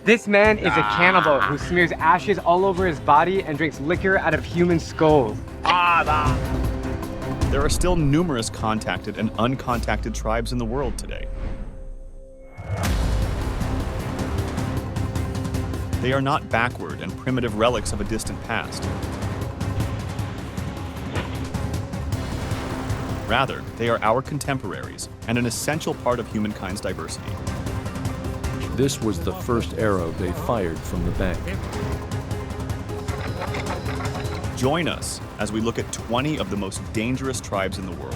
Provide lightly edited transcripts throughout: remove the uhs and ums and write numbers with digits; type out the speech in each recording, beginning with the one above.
This man is a cannibal who smears ashes all over his body and drinks liquor out of human skulls. There are still numerous contacted and uncontacted tribes in the world today. They are not backward and primitive relics of a distant past. Rather, they are our contemporaries and an essential part of humankind's diversity. This was the first arrow they fired from the bank. Join us as we look at 20 of the most dangerous tribes in the world.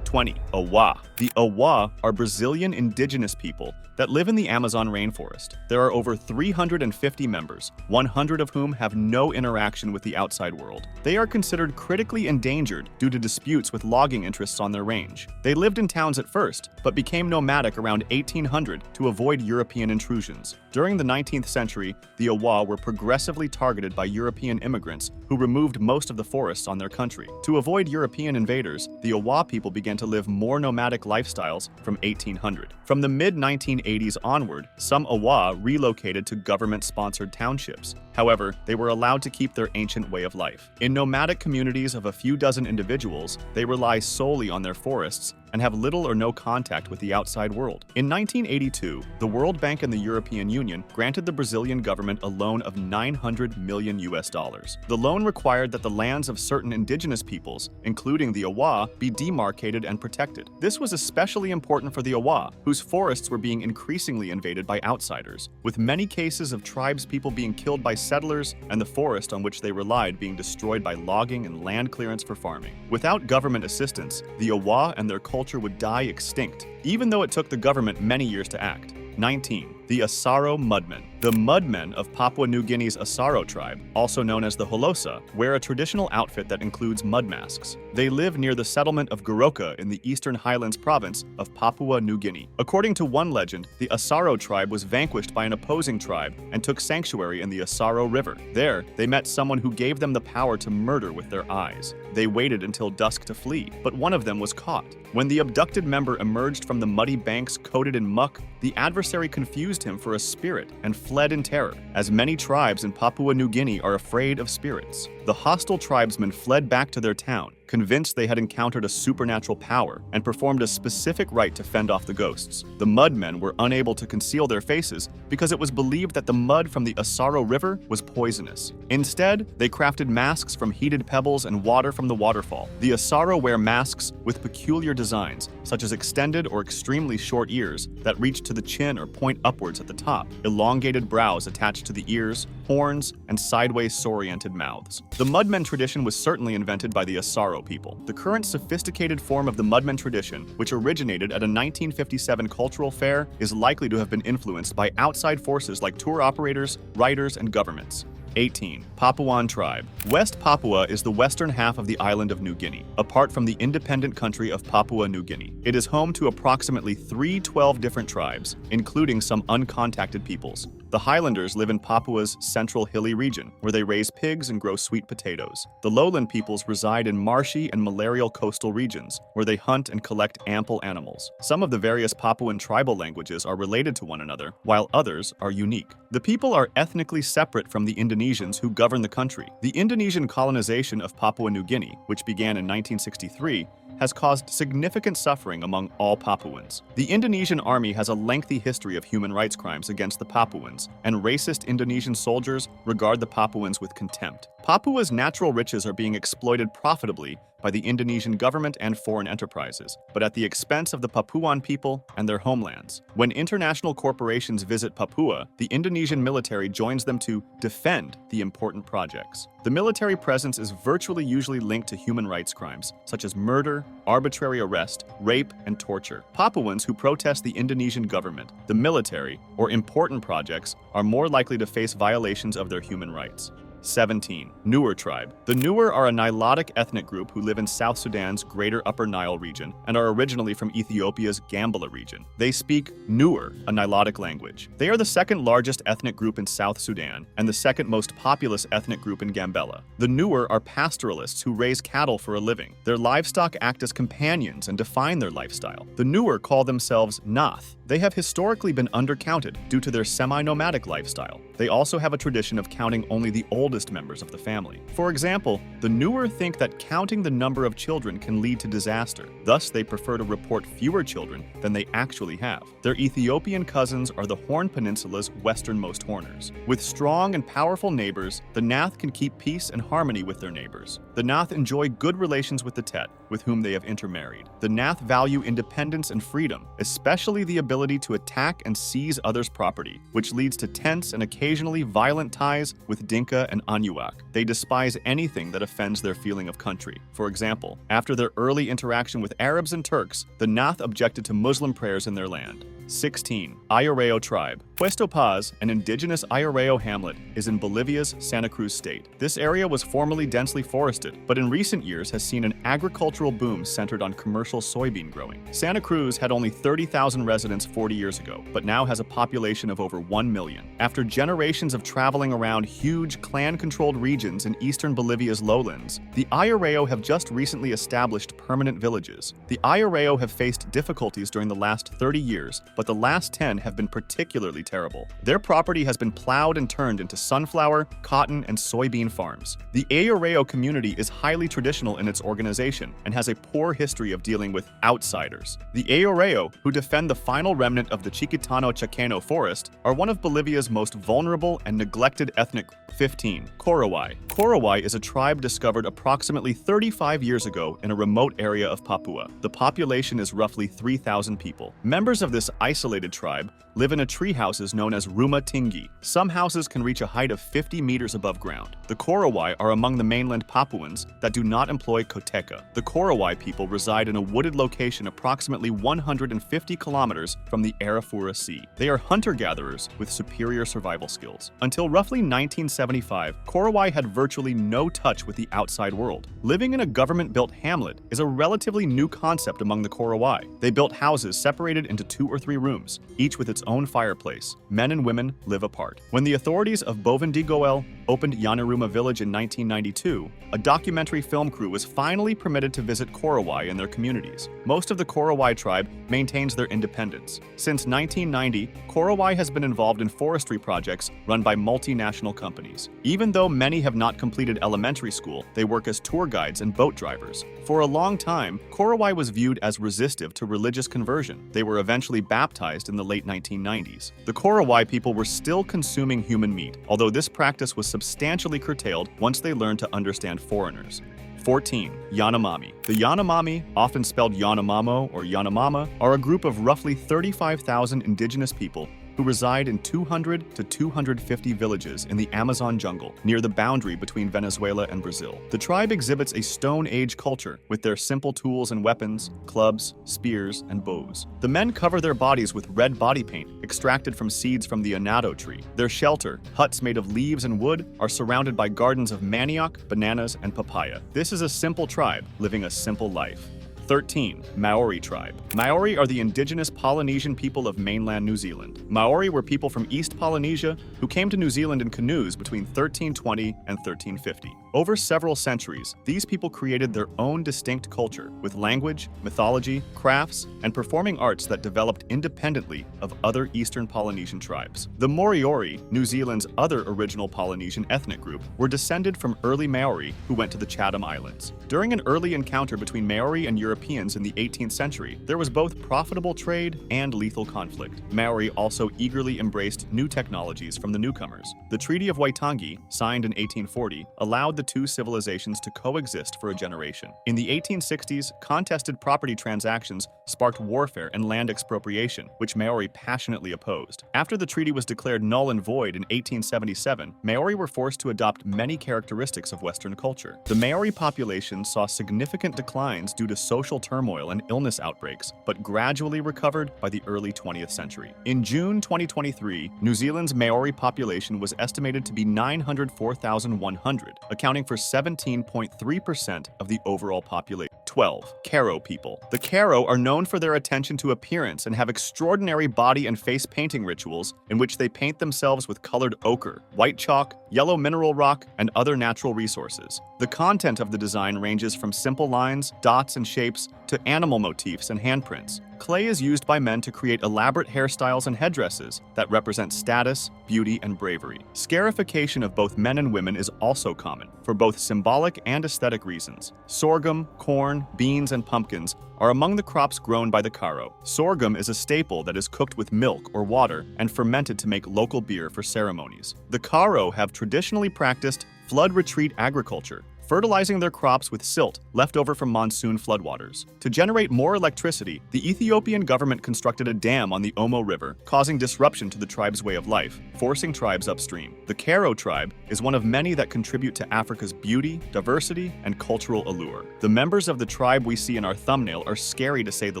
20. Awa. The Awa are Brazilian indigenous people that live in the Amazon rainforest. There are over 350 members, 100 of whom have no interaction with the outside world. They are considered critically endangered due to disputes with logging interests on their range. They lived in towns at first, but became nomadic around 1800 to avoid European intrusions. During the 19th century, the Awa were progressively targeted by European immigrants who removed most of the forests on their country. To avoid European invaders, the Awa people began to live more nomadic lifestyles from 1800. From the mid-1980s onward, some Awa relocated to government-sponsored townships. However, they were allowed to keep their ancient way of life. In nomadic communities of a few dozen individuals, they rely solely on their forests and have little or no contact with the outside world. In 1982, the World Bank and the European Union granted the Brazilian government a loan of $900 million. The loan required that the lands of certain indigenous peoples, including the Awa, be demarcated and protected. This was especially important for the Awa, whose forests were being increasingly invaded by outsiders, with many cases of tribespeople being killed by settlers and the forest on which they relied being destroyed by logging and land clearance for farming. Without government assistance, the Awa and their culture would die extinct, even though it took the government many years to act. 19. The Assaro Mudmen. The Mudmen of Papua New Guinea's Assaro Tribe, also known as the Holosa, wear a traditional outfit that includes mud masks. They live near the settlement of Goroka in the Eastern Highlands province of Papua New Guinea. According to one legend, the Assaro Tribe was vanquished by an opposing tribe and took sanctuary in the Assaro River. There, they met someone who gave them the power to murder with their eyes. They waited until dusk to flee, but one of them was caught. When the abducted member emerged from the muddy banks coated in muck, the adversary confused him for a spirit and fled in terror, as many tribes in Papua New Guinea are afraid of spirits. The hostile tribesmen fled back to their town, convinced they had encountered a supernatural power, and performed a specific rite to fend off the ghosts. The Mudmen were unable to conceal their faces because it was believed that the mud from the Assaro River was poisonous. Instead, they crafted masks from heated pebbles and water from the waterfall. The Assaro wear masks with peculiar designs, such as extended or extremely short ears that reach to the chin or point upwards at the top, elongated brows attached to the ears, horns, and sideways-oriented mouths. The Mudmen tradition was certainly invented by the Assaro people. The current sophisticated form of the Mudmen tradition, which originated at a 1957 cultural fair, is likely to have been influenced by outside forces like tour operators, writers, and governments. 18. Papuan Tribe. West Papua is the western half of the island of New Guinea, apart from the independent country of Papua New Guinea. It is home to approximately 312 different tribes, including some uncontacted peoples. The Highlanders live in Papua's central hilly region, where they raise pigs and grow sweet potatoes. The lowland peoples reside in marshy and malarial coastal regions, where they hunt and collect ample animals. Some of the various Papuan tribal languages are related to one another, while others are unique. The people are ethnically separate from the Indonesians who govern the country. The Indonesian colonization of Papua New Guinea, which began in 1963, has caused significant suffering among all Papuans. The Indonesian army has a lengthy history of human rights crimes against the Papuans, and racist Indonesian soldiers regard the Papuans with contempt. Papua's natural riches are being exploited profitably by the Indonesian government and foreign enterprises, but at the expense of the Papuan people and their homelands. When international corporations visit Papua, the Indonesian military joins them to defend the important projects. The military presence is virtually usually linked to human rights crimes, such as murder, arbitrary arrest, rape, and torture. Papuans who protest the Indonesian government, the military, or important projects are more likely to face violations of their human rights. 17. Nuer Tribe. The Nuer are a Nilotic ethnic group who live in South Sudan's Greater Upper Nile region and are originally from Ethiopia's Gambela region. They speak Nuer, a Nilotic language. They are the second largest ethnic group in South Sudan and the second most populous ethnic group in Gambela. The Nuer are pastoralists who raise cattle for a living. Their livestock act as companions and define their lifestyle. The Nuer call themselves Nath, They have historically been undercounted due to their semi-nomadic lifestyle. They also have a tradition of counting only the oldest members of the family. For example, the Nuer think that counting the number of children can lead to disaster. Thus, they prefer to report fewer children than they actually have. Their Ethiopian cousins are the Horn Peninsula's westernmost horners. With strong and powerful neighbors, the Nath can keep peace and harmony with their neighbors. The Nath enjoy good relations with the Tet, with whom they have intermarried. The Nath value independence and freedom, especially the ability to attack and seize others' property, which leads to tense and occasionally violent ties with Dinka and Anuak. They despise anything that offends their feeling of country. For example, after their early interaction with Arabs and Turks, the Nath objected to Muslim prayers in their land. 16. Auro Tribe. Puesto Paz, an indigenous Auro hamlet, is in Bolivia's Santa Cruz state. This area was formerly densely forested, but in recent years has seen an agricultural boom centered on commercial soybean growing. Santa Cruz had only 30,000 residents 40 years ago, but now has a population of over 1 million. After generations of traveling around huge clan-controlled regions in eastern Bolivia's lowlands, the Auro have just recently established permanent villages. The Auro have faced difficulties during the last 30 years, but the last 10 have been particularly terrible. Their property has been plowed and turned into sunflower, cotton, and soybean farms. The Auro community is highly traditional in its organization and has a poor history of dealing with outsiders. The Auro, who defend the final remnant of the Chiquitano Chacano forest, are one of Bolivia's most vulnerable and neglected ethnic. 15. Kowai. Kowai is a tribe discovered approximately 35 years ago in a remote area of Papua. The population is roughly 3,000 people. Members of this isolated tribe live in tree houses known as Rumah Tinggi. Some houses can reach a height of 50 meters above ground. The Kowai are among the mainland Papuans that do not employ koteka. The Kowai people reside in a wooded location approximately 150 kilometers from the Arafura Sea. They are hunter-gatherers with superior survival skills. Until roughly 1975, Kowai had virtually no touch with the outside world. Living in a government-built hamlet is a relatively new concept among the Kowai. They built houses separated into 2 or 3 rooms, each with its own fireplace. Men and women live apart. When the authorities of Bovendigoel opened Yanaruma village in 1992, a documentary film crew was finally permitted to visit Kowai in their communities. Most of the Kowai tribe maintains their independence. Since 1990, Kowai has been involved in forestry projects run by multinational companies. Even though many have not completed elementary school, they work as tour guides and boat drivers. For a long time, Kowai was viewed as resistive to religious conversion. They were eventually baptized in the late 1990s. The Kowai people were still consuming human meat, although this practice was substantially curtailed once they learned to understand foreigners. 14. Yanam Mami. The Yanam Mami, often spelled Yanamamo or Yanamama, are a group of roughly 35,000 indigenous people who reside in 200 to 250 villages in the Amazon jungle near the boundary between Venezuela and Brazil. The tribe exhibits a Stone Age culture with their simple tools and weapons, clubs, spears, and bows. The men cover their bodies with red body paint extracted from seeds from the Auro tree. Their shelter, huts made of leaves and wood, are surrounded by gardens of manioc, bananas, and papaya. This is a simple tribe living a simple life. 13. Maori Tribe. Maori are the indigenous Polynesian people of mainland New Zealand. Maori were people from East Polynesia who came to New Zealand in canoes between 1320 and 1350. Over several centuries, these people created their own distinct culture with language, mythology, crafts, and performing arts that developed independently of other Eastern Polynesian tribes. The Moriori, New Zealand's other original Polynesian ethnic group, were descended from early Maori who went to the Chatham Islands. During an early encounter between Maori and Europeans in the 18th century, there was both profitable trade and lethal conflict. Maori also eagerly embraced new technologies from the newcomers. The Treaty of Waitangi, signed in 1840, allowed the two civilizations to coexist for a generation. In the 1860s, contested property transactions sparked warfare and land expropriation, which Maori passionately opposed. After the treaty was declared null and void in 1877, Maori were forced to adopt many characteristics of Western culture. The Maori population saw significant declines due to social turmoil and illness outbreaks, but gradually recovered by the early 20th century. In June 2023, New Zealand's Maori population was estimated to be 904,100, accounting for 17.3% of the overall population. 12. Caro people. The Caro are known for their attention to appearance and have extraordinary body and face painting rituals in which they paint themselves with colored ochre, white chalk, yellow mineral rock, and other natural resources. The The content of the design ranges from simple lines, dots, and shapes to animal motifs and handprints. Clay is used by men to create elaborate hairstyles and headdresses that represent status, beauty, and bravery. Scarification of both men and women is also common, for both symbolic and aesthetic reasons. Sorghum, corn, beans, and pumpkins are among the crops grown by the Caro. Sorghum is a staple that is cooked with milk or water and fermented to make local beer for ceremonies. The Caro have traditionally practiced flood retreat agriculture, fertilizing their crops with silt left over from monsoon floodwaters. To generate more electricity, the Ethiopian government constructed a dam on the Omo River, causing disruption to the tribe's way of life, forcing tribes upstream. The Caro Tribe is one of many that contribute to Africa's beauty, diversity, and cultural allure. The members of the tribe we see in our thumbnail are scary to say the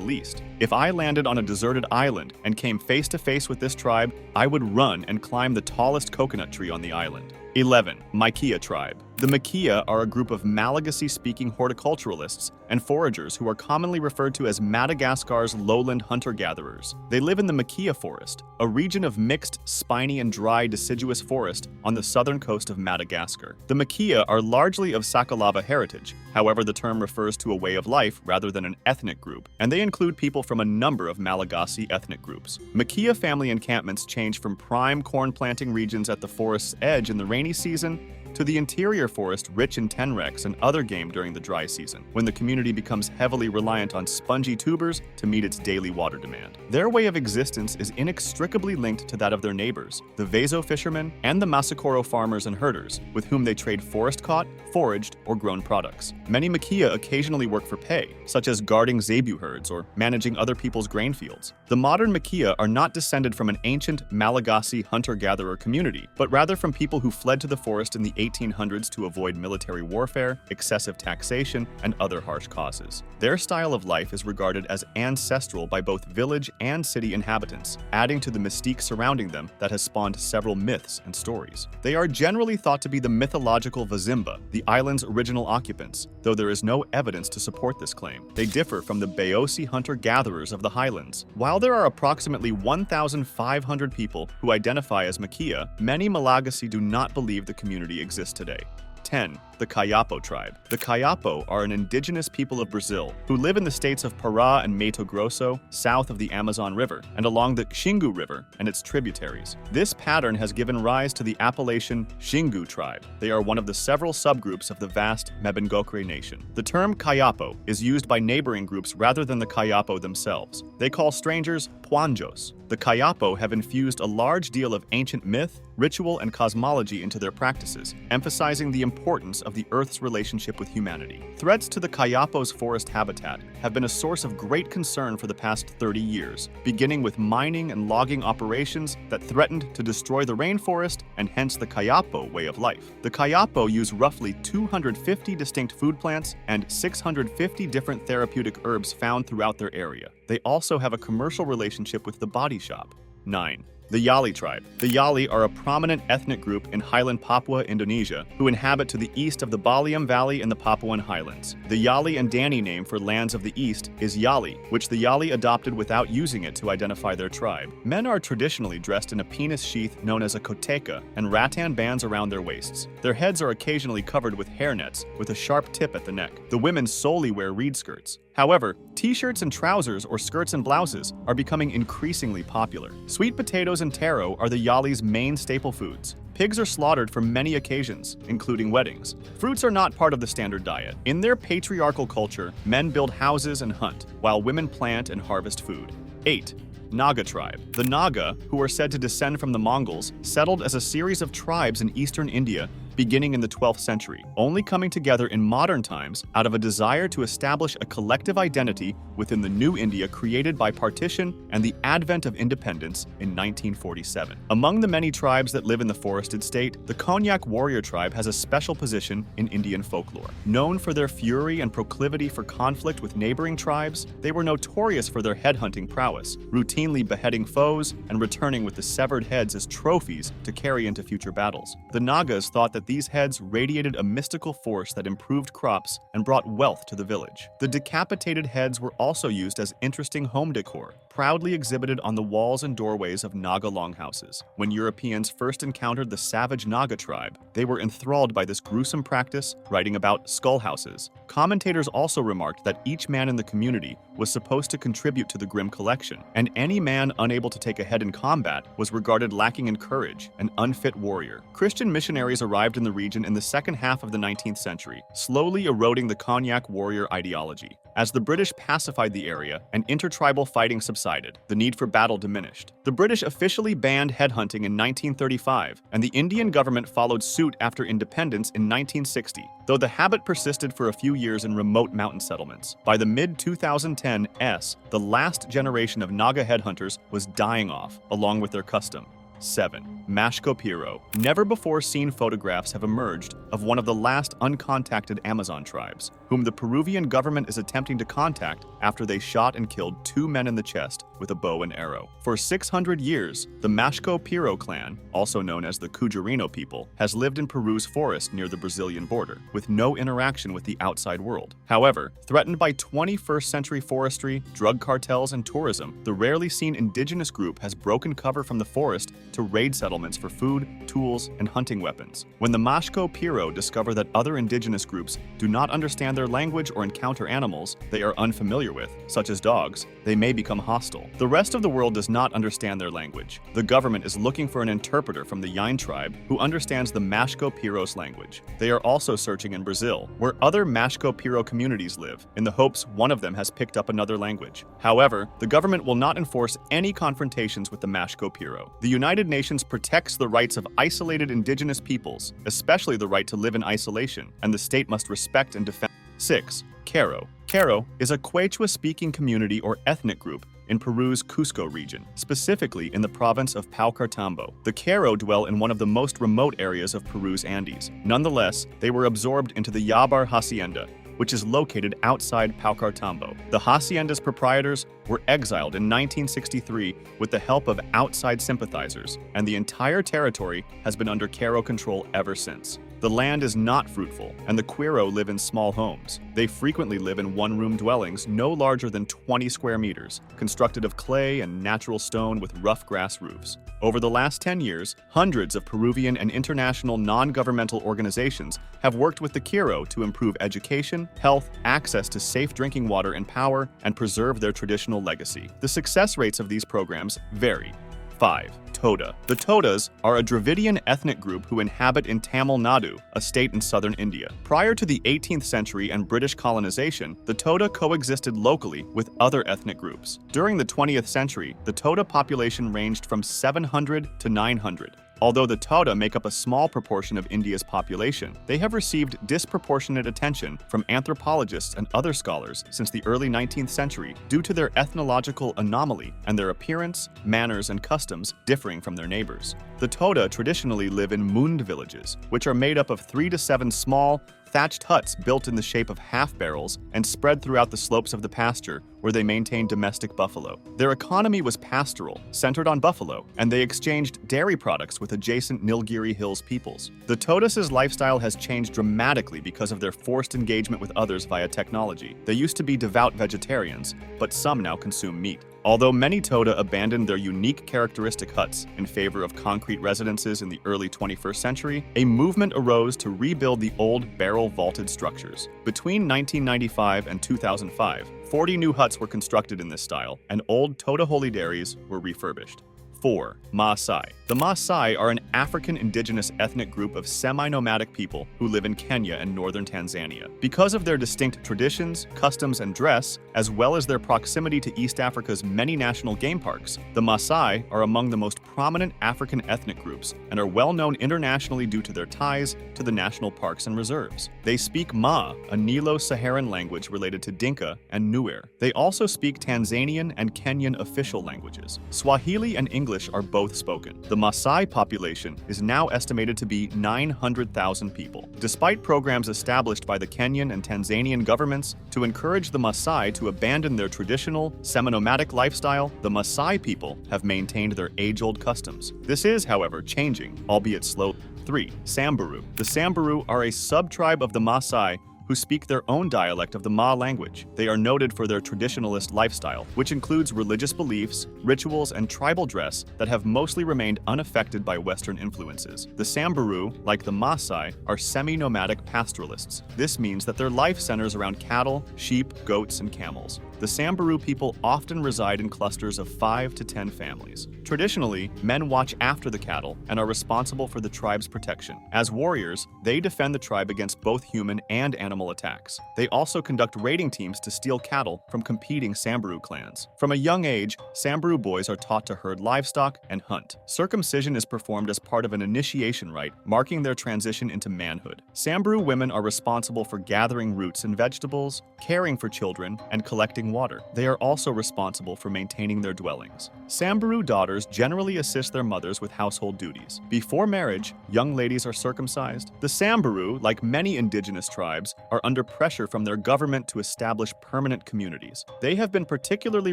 least. If I landed on a deserted island and came face to face with this tribe, I would run and climb the tallest coconut tree on the island. 11. Makia Tribe. The Makia are a group of Malagasy-speaking horticulturalists and foragers who are commonly referred to as Madagascar's lowland hunter-gatherers. They live in the Makia Forest, a region of mixed, spiny and dry deciduous forest on the southern coast of Madagascar. The Makia are largely of Sakalava heritage. However, the term refers to a way of life rather than an ethnic group, and they include people from a number of Malagasy ethnic groups. Makia family encampments change from prime corn planting regions at the forest's edge in the rainy season to the interior forest rich in tenrecs and other game during the dry season, when the community becomes heavily reliant on spongy tubers to meet its daily water demand. Their way of existence is inextricably linked to that of their neighbors, the Vezo fishermen and the Masakoro farmers and herders, with whom they trade forest-caught, foraged, or grown products. Many Makia occasionally work for pay, such as guarding zebu herds or managing other people's grain fields. The modern Makia are not descended from an ancient Malagasy hunter-gatherer community, but rather from people who fled to the forest in the 1800s to avoid military warfare, excessive taxation, and other harsh causes. Their style of life is regarded as ancestral by both village and city inhabitants, adding to the mystique surrounding them that has spawned several myths and stories. They are generally thought to be the mythological Vazimba, the island's original occupants, though there is no evidence to support this claim. They differ from the Beosi hunter-gatherers of the highlands. While there are approximately 1,500 people who identify as Makia, many Malagasy do not believe the community exists today. 10. The Kayapo Tribe. The Kayapo are an indigenous people of Brazil who live in the states of Pará and Mato Grosso, south of the Amazon River, and along the Xingu River and its tributaries. This pattern has given rise to the appellation Xingu Tribe. They are one of the several subgroups of the vast Mebengokre nation. The term Kayapo is used by neighboring groups rather than the Kayapo themselves. They call strangers Puanjos. The Kayapo have infused a large deal of ancient myth, ritual, and cosmology into their practices, emphasizing the importance of the Earth's relationship with humanity. Threats to the Kayapo's forest habitat have been a source of great concern for the past 30 years, beginning with mining and logging operations that threatened to destroy the rainforest and hence the Kayapo way of life. The Kayapo use roughly 250 distinct food plants and 650 different therapeutic herbs found throughout their area. They also have a commercial relationship with the body shop. 9. The Yali Tribe. The Yali are a prominent ethnic group in highland Papua, Indonesia, who inhabit to the east of the Baliam Valley in the Papuan Highlands. The Yali and Dani name for lands of the east is Yali, which the Yali adopted without using it to identify their tribe. Men are traditionally dressed in a penis sheath known as a koteka and rattan bands around their waists. Their heads are occasionally covered with hairnets with a sharp tip at the neck. The women solely wear reed skirts. However, t-shirts and trousers or skirts and blouses are becoming increasingly popular. Sweet potatoes and taro are the Yali's main staple foods. Pigs are slaughtered for many occasions, including weddings. Fruits are not part of the standard diet. In their patriarchal culture, men build houses and hunt, while women plant and harvest food. 8. Naga Tribe. The Naga, who are said to descend from the Mongols, settled as a series of tribes in eastern India beginning in the 12th century, only coming together in modern times out of a desire to establish a collective identity within the new India created by partition and the advent of independence in 1947. Among the many tribes that live in the forested state, the Konyak warrior tribe has a special position in Indian folklore. Known for their fury and proclivity for conflict with neighboring tribes, they were notorious for their headhunting prowess, routinely beheading foes and returning with the severed heads as trophies to carry into future battles. The Nagas thought that these heads radiated a mystical force that improved crops and brought wealth to the village. The decapitated heads were also used as interesting home decor, proudly exhibited on the walls and doorways of Naga longhouses. When Europeans first encountered the savage Naga tribe, they were enthralled by this gruesome practice, writing about skull houses. Commentators also remarked that each man in the community was supposed to contribute to the grim collection, and any man unable to take a head in combat was regarded lacking in courage, an unfit warrior. Christian missionaries arrived in the region in the second half of the 19th century, slowly eroding the Cognac warrior ideology. As the British pacified the area and intertribal fighting subsided, the need for battle diminished. The British officially banned headhunting in 1935, and the Indian government followed suit after independence in 1960, though the habit persisted for a few years in remote mountain settlements. By the mid-2010s, the last generation of Naga headhunters was dying off, along with their custom. 7. Mashco Piro. Never before seen photographs have emerged of one of the last uncontacted Amazon tribes, whom the Peruvian government is attempting to contact after they shot and killed 2 men in the chest with a bow and arrow. For 600 years, the Mashco Piro clan, also known as the Cujarino people, has lived in Peru's forest near the Brazilian border, with no interaction with the outside world. However, threatened by 21st century forestry, drug cartels, and tourism, the rarely seen indigenous group has broken cover from the forest to raid settlements for food, tools, and hunting weapons. When the Mashco Piro discover that other indigenous groups do not understand their language or encounter animals they are unfamiliar with, such as dogs, they may become hostile. The rest of the world does not understand their language. The government is looking for an interpreter from the Yali Tribe who understands the Mashco Piro's language. They are also searching in Brazil, where other Mashco Piro communities live, in the hopes one of them has picked up another language. However, the government will not enforce any confrontations with the Mashco Piro. The United Nations protects the rights of isolated indigenous peoples, especially the right to live in isolation, and the state must respect and defend. 6. Caro. Caro is a Quechua-speaking community or ethnic group in Peru's Cusco region, specifically in the province of Paucartambo. The Caro dwell in one of the most remote areas of Peru's Andes. Nonetheless, they were absorbed into the Yabar Hacienda, which is located outside Paucartambo. The hacienda's proprietors were exiled in 1963 with the help of outside sympathizers, and the entire territory has been under Caro control ever since. The land is not fruitful, and the Quiro live in small homes. They frequently live in one-room dwellings no larger than 20 square meters, constructed of clay and natural stone with rough grass roofs. Over the last 10 years, hundreds of Peruvian and international non-governmental organizations have worked with the Quiro to improve education, health, access to safe drinking water and power, and preserve their traditional legacy. The success rates of these programs vary. 5. Toda. The Todas are a Dravidian ethnic group who inhabit in Tamil Nadu, a state in southern India. Prior to the 18th century and British colonization, the Toda coexisted locally with other ethnic groups. During the 20th century, the Toda population ranged from 700 to 900. Although the Toda make up a small proportion of India's population, they have received disproportionate attention from anthropologists and other scholars since the early 19th century due to their ethnological anomaly and their appearance, manners, and customs differing from their neighbors. The Toda traditionally live in mund villages, which are made up of 3 to 7 small, thatched huts built in the shape of half barrels and spread throughout the slopes of the pasture where they maintain domestic buffalo. Their economy was pastoral, centered on buffalo, and they exchanged dairy products with adjacent Nilgiri Hills peoples. The Todas' lifestyle has changed dramatically because of their forced engagement with others via technology. They used to be devout vegetarians, but some now consume meat. Although many Toda abandoned their unique characteristic huts in favor of concrete residences in the early 21st century, a movement arose to rebuild the old barrel-vaulted structures. Between 1995 and 2005, 40 new huts were constructed in this style, and old Toda holy dairies were refurbished. 4. Maasai. The Maasai are an African indigenous ethnic group of semi-nomadic people who live in Kenya and northern Tanzania. Because of their distinct traditions, customs, and dress, as well as their proximity to East Africa's many national game parks, the Maasai are among the most prominent African ethnic groups and are well known internationally due to their ties to the national parks and reserves. They speak Ma, a Nilo-Saharan language related to Dinka and Nuer. They also speak Tanzanian and Kenyan official languages. Swahili and English are both spoken. The Maasai population is now estimated to be 900,000 people. Despite programs established by the Kenyan and Tanzanian governments to encourage the Maasai to abandon their traditional, semi-nomadic lifestyle, the Maasai people have maintained their age-old customs. This is, however, changing, albeit slowly. 3. Samburu. The Samburu are a sub-tribe of the Maasai who speak their own dialect of the Ma language. They are noted for their traditionalist lifestyle, which includes religious beliefs, rituals, and tribal dress that have mostly remained unaffected by Western influences. The Samburu, like the Maasai, are semi-nomadic pastoralists. This means that their life centers around cattle, sheep, goats, and camels. The Samburu people often reside in clusters of 5 to 10 families. Traditionally, men watch after the cattle and are responsible for the tribe's protection. As warriors, they defend the tribe against both human and animal attacks. They also conduct raiding teams to steal cattle from competing Samburu clans. From a young age, Samburu boys are taught to herd livestock and hunt. Circumcision is performed as part of an initiation rite, marking their transition into manhood. Samburu women are responsible for gathering roots and vegetables, caring for children, and collecting water. They are also responsible for maintaining their dwellings. Samburu daughters generally assist their mothers with household duties. Before marriage, young ladies are circumcised. The Samburu, like many indigenous tribes, are under pressure from their government to establish permanent communities. They have been particularly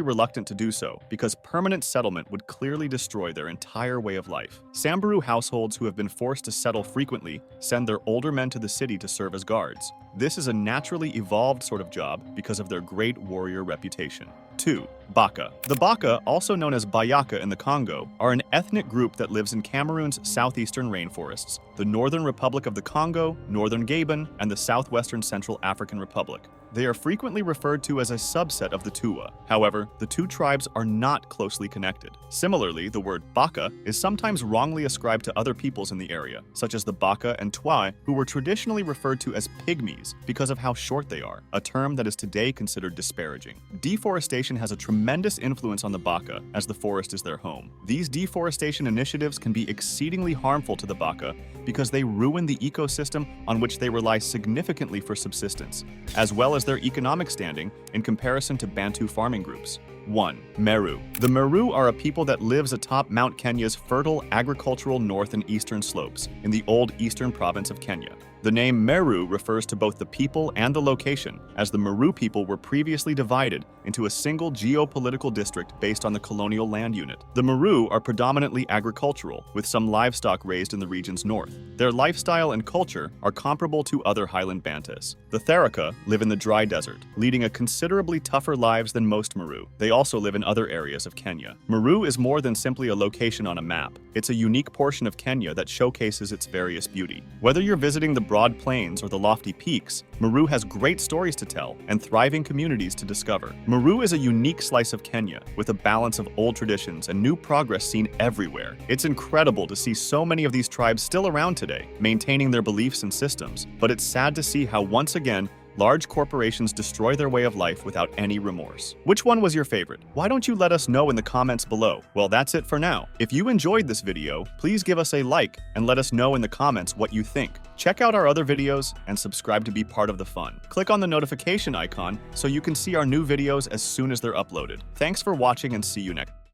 reluctant to do so because permanent settlement would clearly destroy their entire way of life. Samburu households who have been forced to settle frequently send their older men to the city to serve as guards. This is a naturally evolved sort of job because of their great warrior reputation. 2. Baka. The Baka, also known as Bayaka in the Congo, are an ethnic group that lives in Cameroon's southeastern rainforests, the Northern Republic of the Congo, Northern Gabon, and the Southwestern Central African Republic. They are frequently referred to as a subset of the Tuwa. However, the two tribes are not closely connected. Similarly, the word Baka is sometimes wrongly ascribed to other peoples in the area, such as the Baka and Twa, who were traditionally referred to as pygmies because of how short they are, a term that is today considered disparaging. Deforestation has a tremendous influence on the Baka, as the forest is their home. These deforestation initiatives can be exceedingly harmful to the Baka because they ruin the ecosystem on which they rely significantly for subsistence, as well as their economic standing in comparison to Bantu farming groups. 1. Meru. The Meru are a people that lives atop Mount Kenya's fertile agricultural north and eastern slopes in the old eastern province of Kenya. The name Meru refers to both the people and the location, as the Meru people were previously divided into a single geopolitical district based on the colonial land unit. The Meru are predominantly agricultural, with some livestock raised in the region's north. Their lifestyle and culture are comparable to other highland Bantus. The Tharaka live in the dry desert, leading a considerably tougher lives than most Meru. They also live in other areas of Kenya. Meru is more than simply a location on a map. It's a unique portion of Kenya that showcases its various beauty. Whether you're visiting the broad plains or the lofty peaks, Meru has great stories to tell and thriving communities to discover. Meru is a unique slice of Kenya, with a balance of old traditions and new progress seen everywhere. It's incredible to see so many of these tribes still around today, maintaining their beliefs and systems, but it's sad to see how once again, large corporations destroy their way of life without any remorse. Which one was your favorite? Why don't you let us know in the comments below? Well, that's it for now. If you enjoyed this video, please give us a like and let us know in the comments what you think. Check out our other videos and subscribe to be part of the fun. Click on the notification icon so you can see our new videos as soon as they're uploaded. Thanks for watching and see you next time.